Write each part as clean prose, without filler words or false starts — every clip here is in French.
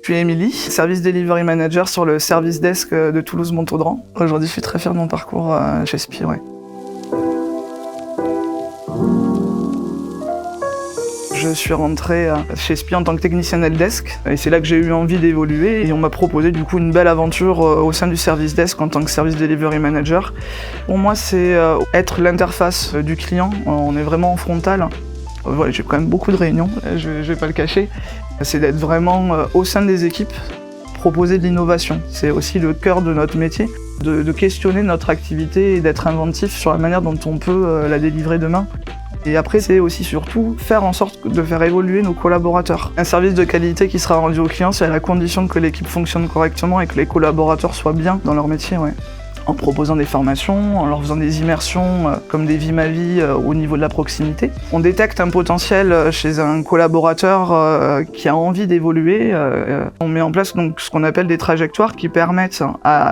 Je suis Émilie, Service Delivery Manager sur le Service Desk de Toulouse-Montaudran. Aujourd'hui, je suis très fier de mon parcours chez SPI. Ouais. Je suis rentré chez SPI en tant que technicien helpdesk et c'est là que j'ai eu envie d'évoluer et on m'a proposé du coup une belle aventure au sein du Service Desk en tant que Service Delivery Manager. Pour moi, c'est être l'interface du client, on est vraiment en frontal. Voilà, j'ai quand même beaucoup de réunions, je vais pas le cacher. C'est d'être vraiment au sein des équipes, proposer de l'innovation. C'est aussi le cœur de notre métier, de questionner notre activité et d'être inventif sur la manière dont on peut la délivrer demain. Et après, c'est aussi surtout faire en sorte de faire évoluer nos collaborateurs. Un service de qualité qui sera rendu aux clients, c'est à la condition que l'équipe fonctionne correctement et que les collaborateurs soient bien dans leur métier. Ouais. En proposant des formations, en leur faisant des immersions comme des vie-ma-vie au niveau de la proximité. On détecte un potentiel chez un collaborateur qui a envie d'évoluer. On met en place donc ce qu'on appelle des trajectoires qui permettent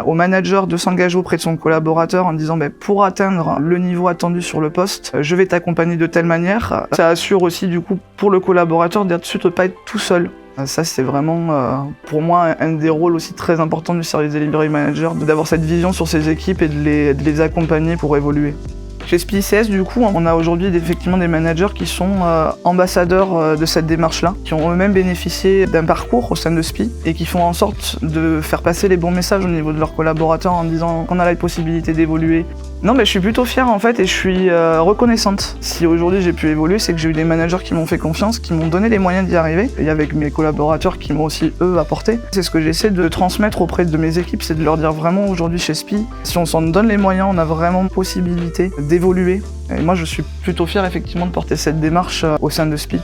au manager de s'engager auprès de son collaborateur en disant pour atteindre le niveau attendu sur le poste, je vais t'accompagner de telle manière. Ça assure aussi du coup pour le collaborateur d'être sûr de ne pas être tout seul. Ça, c'est vraiment, pour moi, un des rôles aussi très importants du Service Delivery Manager, d'avoir cette vision sur ses équipes et de les accompagner pour évoluer. Chez SPI ICS, du coup, on a aujourd'hui effectivement des managers qui sont ambassadeurs de cette démarche-là, qui ont eux-mêmes bénéficié d'un parcours au sein de SPI et qui font en sorte de faire passer les bons messages au niveau de leurs collaborateurs en disant qu'on a la possibilité d'évoluer. Non, je suis plutôt fière en fait et je suis reconnaissante. Si aujourd'hui j'ai pu évoluer, c'est que j'ai eu des managers qui m'ont fait confiance, qui m'ont donné les moyens d'y arriver et avec mes collaborateurs qui m'ont aussi eux apporté. C'est ce que j'essaie de transmettre auprès de mes équipes, c'est de leur dire vraiment aujourd'hui chez SPI, si on s'en donne les moyens, on a vraiment possibilité d'évoluer. Et moi je suis plutôt fier effectivement de porter cette démarche au sein de SPI.